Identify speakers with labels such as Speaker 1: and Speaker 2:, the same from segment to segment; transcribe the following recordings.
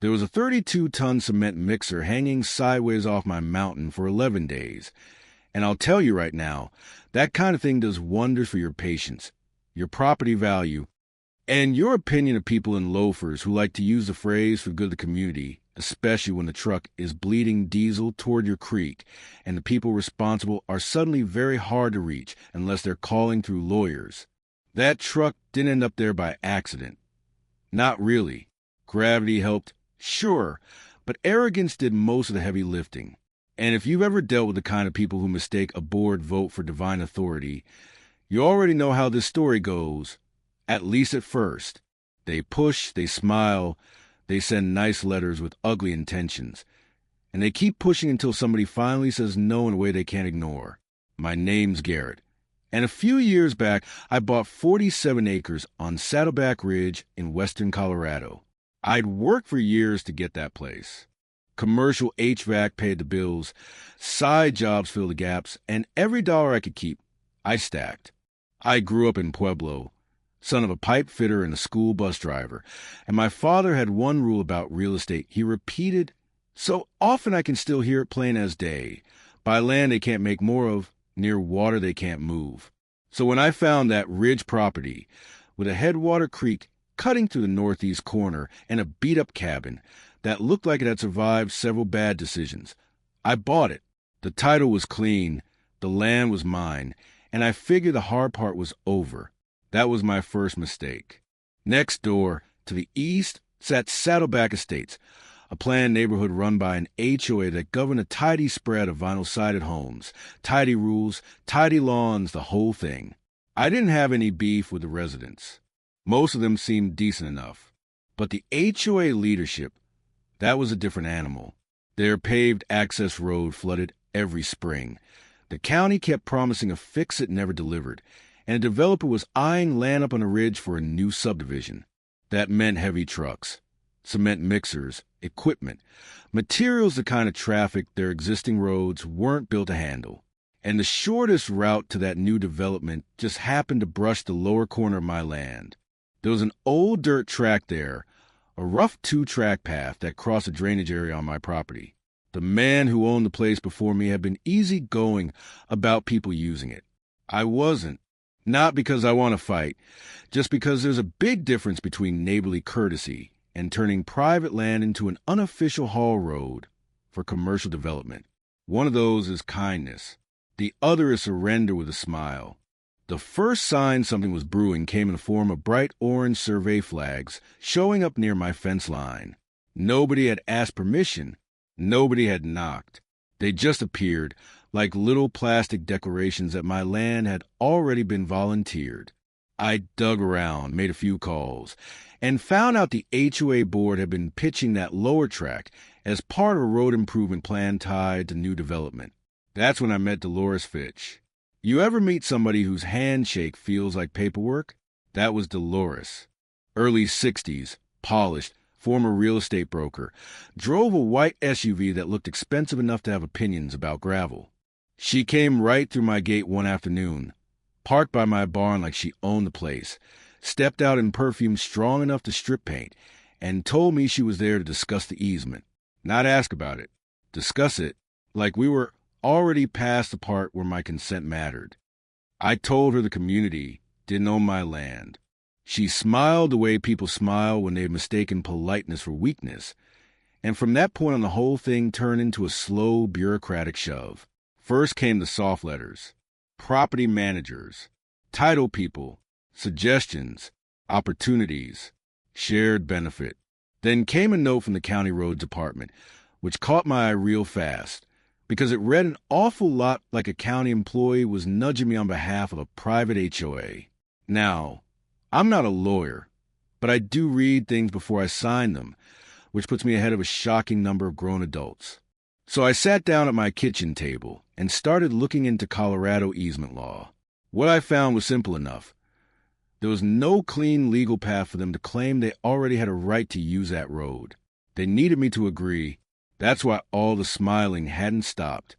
Speaker 1: There was a 32-ton cement mixer hanging sideways off my mountain for 11 days. And I'll tell you right now, that kind of thing does wonders for your patience, your property value, and your opinion of people in loafers who like to use the phrase for the good of the community, especially when the truck is bleeding diesel toward your creek and the people responsible are suddenly very hard to reach unless they're calling through lawyers. That truck didn't end up there by accident. Not really. Gravity helped, sure, but arrogance did most of the heavy lifting. And if you've ever dealt with the kind of people who mistake a board vote for divine authority, you already know how this story goes, at least at first. They push, they smile, they send nice letters with ugly intentions, and they keep pushing until somebody finally says no in a way they can't ignore. My name's Garrett, and a few years back, I bought 47 acres on Saddleback Ridge in western Colorado. I'd worked for years to get that place. Commercial HVAC paid the bills, side jobs filled the gaps, and every dollar I could keep, I stacked. I grew up in Pueblo, son of a pipe fitter and a school bus driver, and my father had one rule about real estate. He repeated, so often I can still hear it plain as day: buy land they can't make more of, near water they can't move. So when I found that ridge property with a headwater creek cutting through the northeast corner and a beat-up cabin that looked like it had survived several bad decisions, I bought it. The title was clean, the land was mine, and I figured the hard part was over. That was my first mistake. Next door, to the east, sat Saddleback Estates, a planned neighborhood run by an HOA that governed a tidy spread of vinyl-sided homes, tidy rules, tidy lawns, the whole thing. I didn't have any beef with the residents. Most of them seemed decent enough. But the HOA leadership, that was a different animal. Their paved access road flooded every spring. The county kept promising a fix it never delivered, and a developer was eyeing land up on a ridge for a new subdivision. That meant heavy trucks, cement mixers, equipment, materials the kind of traffic their existing roads weren't built to handle. And the shortest route to that new development just happened to brush the lower corner of my land. There was an old dirt track there, a rough 2-track path that crossed a drainage area on my property. The man who owned the place before me had been easygoing about people using it. I wasn't. Not because I want to fight, just because there's a big difference between neighborly courtesy and turning private land into an unofficial haul road for commercial development. One of those is kindness. The other is surrender with a smile. The first sign something was brewing came in the form of bright orange survey flags showing up near my fence line. Nobody had asked permission. Nobody had knocked. They just appeared, like little plastic declarations that my land had already been volunteered. I dug around, made a few calls, and found out the HOA board had been pitching that lower track as part of a road improvement plan tied to new development. That's when I met Dolores Fitch. You ever meet somebody whose handshake feels like paperwork? That was Dolores. Early 60s, polished, former real estate broker, drove a white SUV that looked expensive enough to have opinions about gravel. She came right through my gate one afternoon, parked by my barn like she owned the place, stepped out in perfume strong enough to strip paint, and told me she was there to discuss the easement. Not ask about it. Discuss it, like we were already past the part where my consent mattered. I told her the community didn't own my land. She smiled the way people smile when they've mistaken politeness for weakness, and from that point on the whole thing turned into a slow bureaucratic shove. First came the soft letters, property managers, title people, suggestions, opportunities, shared benefit. Then came a note from the county road department, which caught my eye real fast, because it read an awful lot like a county employee was nudging me on behalf of a private HOA. Now, I'm not a lawyer, but I do read things before I sign them, which puts me ahead of a shocking number of grown adults. So I sat down at my kitchen table and started looking into Colorado easement law. What I found was simple enough. There was no clean legal path for them to claim they already had a right to use that road. They needed me to agree. That's why all the smiling hadn't stopped.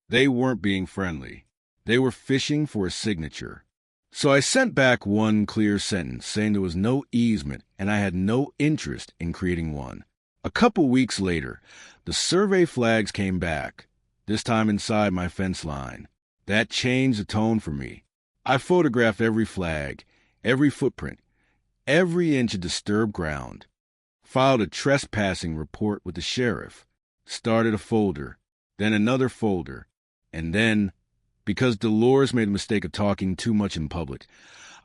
Speaker 1: They weren't being friendly. They were fishing for a signature. So I sent back one clear sentence saying there was no easement and I had no interest in creating one. A couple weeks later, the survey flags came back, this time inside my fence line. That changed the tone for me. I photographed every flag, every footprint, every inch of disturbed ground, filed a trespassing report with the sheriff, started a folder, then another folder, and then, because Dolores made the mistake of talking too much in public,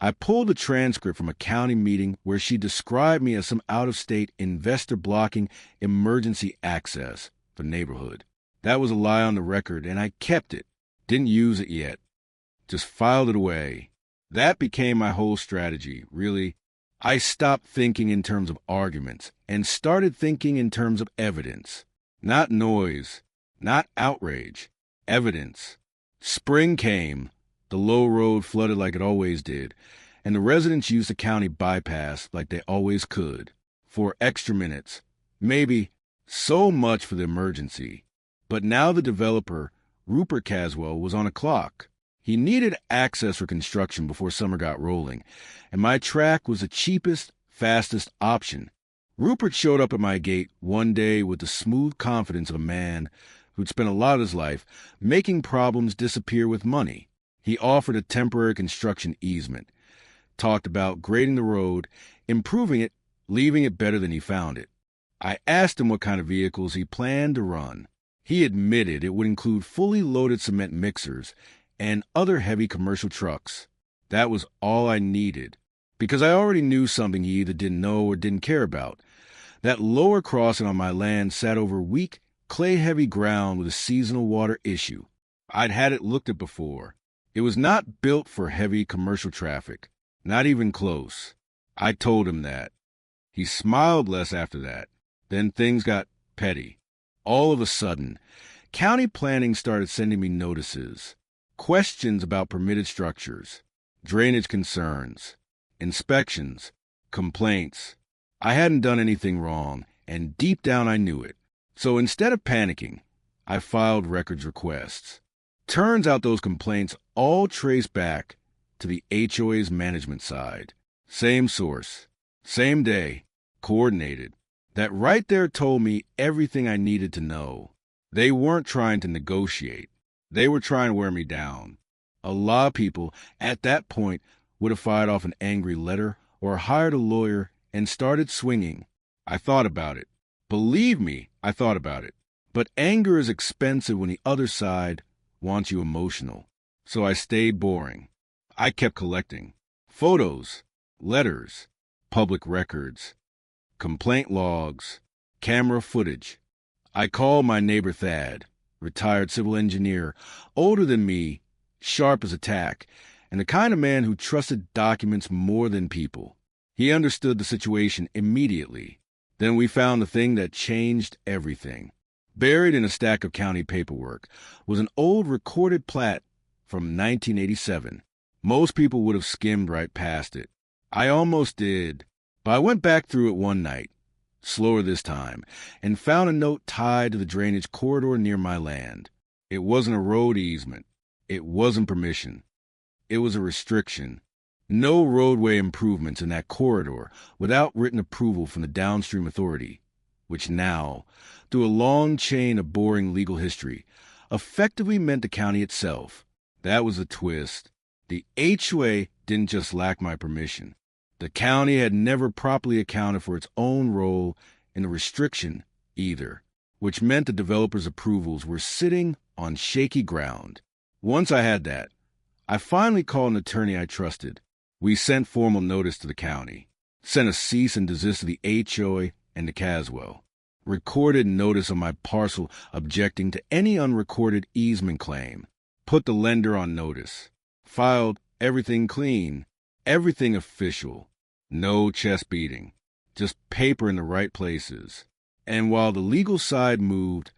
Speaker 1: I pulled a transcript from a county meeting where she described me as some out-of-state investor blocking emergency access for the neighborhood. That was a lie on the record, and I kept it. Didn't use it yet. Just filed it away. That became my whole strategy, really. I stopped thinking in terms of arguments and started thinking in terms of evidence. Not noise, not outrage. Evidence. Spring came. The low road flooded like it always did, and the residents used the county bypass like they always could. 4 extra minutes. Maybe so much for the emergency. But now the developer, Rupert Caswell, was on a clock. He needed access for construction before summer got rolling, and my track was the cheapest, fastest option. Rupert showed up at my gate one day with the smooth confidence of a man who'd spent a lot of his life making problems disappear with money. He offered a temporary construction easement, talked about grading the road, improving it, leaving it better than he found it. I asked him what kind of vehicles he planned to run. He admitted it would include fully loaded cement mixers and other heavy commercial trucks. That was all I needed, because I already knew something he either didn't know or didn't care about. That lower crossing on my land sat over weak, clay-heavy ground with a seasonal water issue. I'd had it looked at before. It was not built for heavy commercial traffic, not even close. I told him that. He smiled less after that. Then things got petty. All of a sudden, county planning started sending me notices, questions about permitted structures, drainage concerns, inspections, complaints. I hadn't done anything wrong, and deep down I knew it. So instead of panicking, I filed records requests. Turns out those complaints all trace back to the HOA's management side. Same source, same day, coordinated. That right there told me everything I needed to know. They weren't trying to negotiate. They were trying to wear me down. A lot of people at that point would have fired off an angry letter or hired a lawyer and started swinging. I thought about it. Believe me, I thought about it. But anger is expensive when the other side wants you emotional. So I stayed boring. I kept collecting photos, letters, public records, complaint logs, camera footage. I called my neighbor Thad, retired civil engineer, older than me, sharp as a tack, and the kind of man who trusted documents more than people. He understood the situation immediately. Then we found the thing that changed everything. Buried in a stack of county paperwork was an old recorded plat from 1987. Most people would have skimmed right past it. I almost did, but I went back through it one night, slower this time, and found a note tied to the drainage corridor near my land. It wasn't a road easement. It wasn't permission. It was a restriction. No roadway improvements in that corridor without written approval from the downstream authority, which now, through a long chain of boring legal history, effectively meant the county itself. That was a twist. The HOA didn't just lack my permission. The county had never properly accounted for its own role in the restriction either, which meant the developer's approvals were sitting on shaky ground. Once I had that, I finally called an attorney I trusted. We sent formal notice to the county, sent a cease and desist to the HOA and to Caswell, recorded notice on my parcel objecting to any unrecorded easement claim, put the lender on notice, filed everything clean, everything official, no chest beating, just paper in the right places. And while the legal side moved,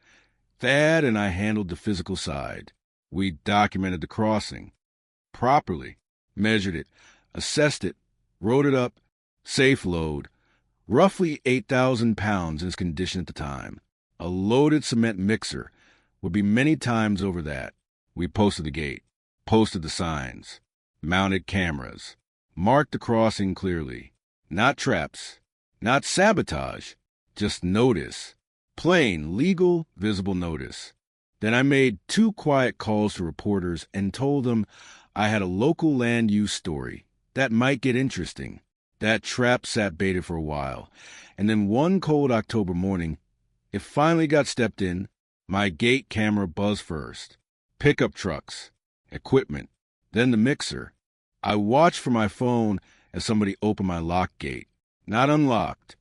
Speaker 1: Thad and I handled the physical side. We documented the crossing properly, measured it, assessed it, wrote it up, safe load, roughly 8,000 pounds in its condition at the time. A loaded cement mixer would be many times over that. We posted the gate, posted the signs, mounted cameras, marked the crossing clearly. Not traps, not sabotage, Just notice. Plain, legal, visible notice. Then I made 2 quiet calls to reporters and told them I had a local land use story that might get interesting. That trap sat baited for a while, and then one cold October morning, it finally got stepped in. My gate camera buzzed first. Pickup trucks, equipment, then the mixer. I watched from my phone as somebody opened my lock gate. Not unlocked.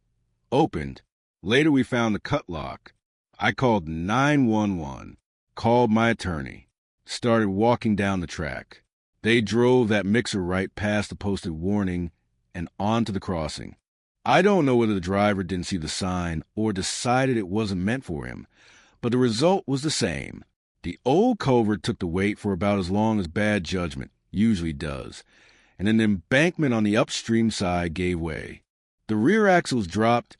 Speaker 1: Opened. Later we found the cut lock. I called 911, called my attorney, started walking down the track. They drove that mixer right past the posted warning and onto the crossing. I don't know whether the driver didn't see the sign or decided it wasn't meant for him, but the result was the same. The old culvert took the weight for about as long as bad judgment usually does, and then the embankment on the upstream side gave way. The rear axles dropped,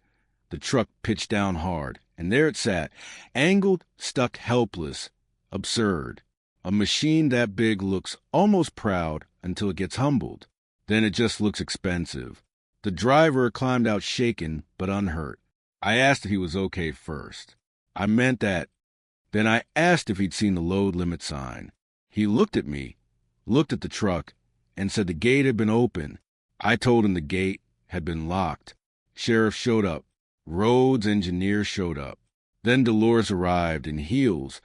Speaker 1: the truck pitched down hard, and there it sat, angled, stuck helpless. Absurd. A machine that big looks almost proud until it gets humbled. Then it just looks expensive. The driver climbed out shaken but unhurt. I asked if he was okay first. I meant that. Then I asked if he'd seen the load limit sign. He looked at me, looked at the truck, and said the gate had been open. I told him the gate had been locked. Sheriff showed up. Roads engineer showed up. Then Dolores arrived in heels,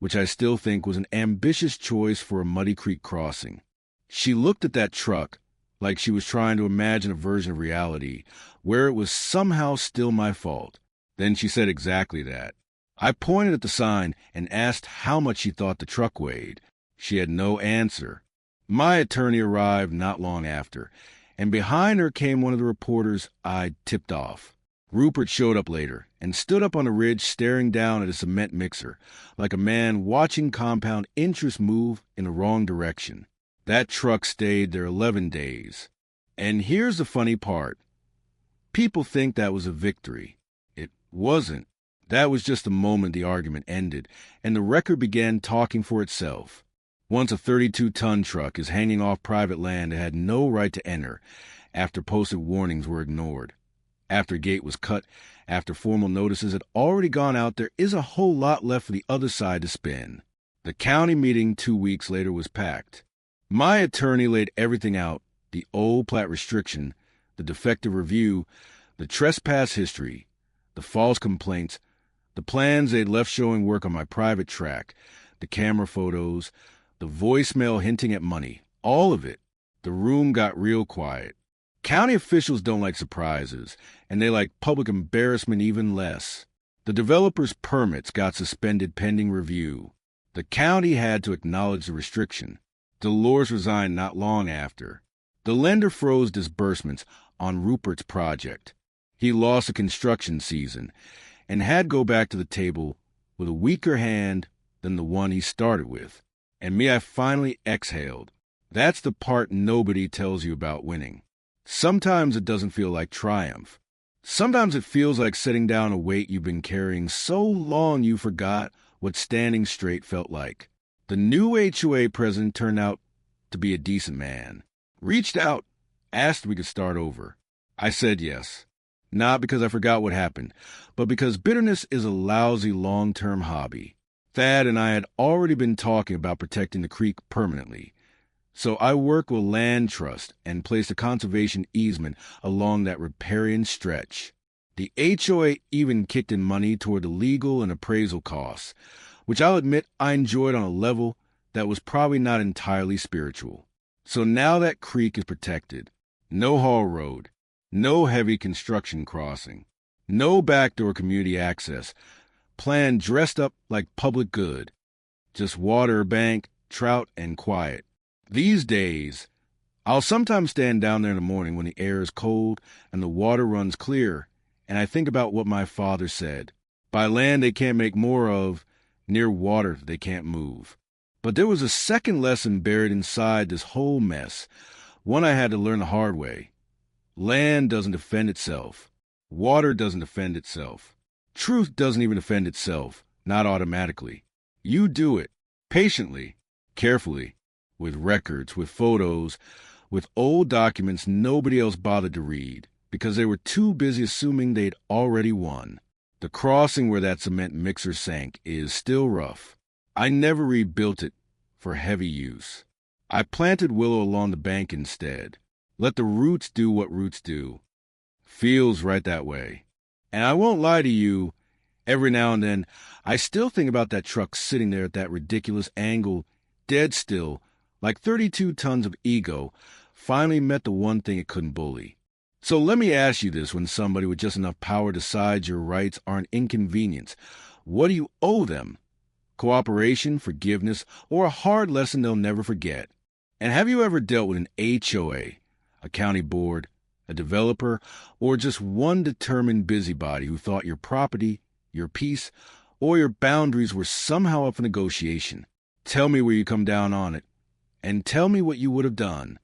Speaker 1: which I still think was an ambitious choice for a Muddy Creek crossing. She looked at that truck like she was trying to imagine a version of reality where it was somehow still my fault. Then she said exactly that. I pointed at the sign and asked how much she thought the truck weighed. She had no answer. My attorney arrived not long after, and behind her came one of the reporters I'd tipped off. Rupert showed up later and stood up on a ridge staring down at a cement mixer, like a man watching compound interest move in the wrong direction. That truck stayed there 11 days. And here's the funny part. People think that was a victory. It wasn't. That was just the moment the argument ended, and the record began talking for itself. Once a 32-ton truck is hanging off private land it had no right to enter, after posted warnings were ignored. After a gate was cut, after formal notices had already gone out, there is a whole lot left for the other side to spin. The county meeting 2 weeks later was packed. My attorney laid everything out, the old plat restriction, the defective review, the trespass history, the false complaints, the plans they'd left showing work on my private track, the camera photos, the voicemail hinting at money, all of it. The room got real quiet. County officials don't like surprises, and they like public embarrassment even less. The developer's permits got suspended pending review. The county had to acknowledge the restriction. Dolores resigned not long after. The lender froze disbursements on Rupert's project. He lost a construction season and had to go back to the table with a weaker hand than the one he started with. And me, I finally exhaled. That's the part nobody tells you about winning. Sometimes it doesn't feel like triumph. Sometimes it feels like setting down a weight you've been carrying so long you forgot what standing straight felt like. The new HOA president turned out to be a decent man. Reached out, asked if we could start over. I said yes. Not because I forgot what happened, but because bitterness is a lousy long-term hobby. Thad and I had already been talking about protecting the creek permanently. So I worked with Land Trust and placed a conservation easement along that riparian stretch. The HOA even kicked in money toward the legal and appraisal costs, which I'll admit I enjoyed on a level that was probably not entirely spiritual. So now that creek is protected. No haul road, no heavy construction crossing, no backdoor community access, planned dressed up like public good. Just water, bank, trout, and quiet. These days, I'll sometimes stand down there in the morning when the air is cold and the water runs clear, and I think about what my father said. By land they can't make more of, near water they can't move. But there was a second lesson buried inside this whole mess, one I had to learn the hard way. Land doesn't defend itself. Water doesn't defend itself. Truth doesn't even defend itself, not automatically. You do it, patiently, carefully, with records, with photos, with old documents nobody else bothered to read. because they were too busy assuming they'd already won. The crossing where that cement mixer sank is still rough. I never rebuilt it for heavy use. I planted willow along the bank instead. Let the roots do what roots do. Feels right that way. And I won't lie to you, every now and then, I still think about that truck sitting there at that ridiculous angle, dead still, like 32 tons of ego, finally met the one thing it couldn't bully. So let me ask you this: when somebody with just enough power decides your rights are an inconvenience, what do you owe them? Cooperation, forgiveness, or a hard lesson they'll never forget? And have you ever dealt with an HOA, a county board, a developer, or just one determined busybody who thought your property, your peace, or your boundaries were somehow up for negotiation? Tell me where you come down on it, and tell me what you would have done.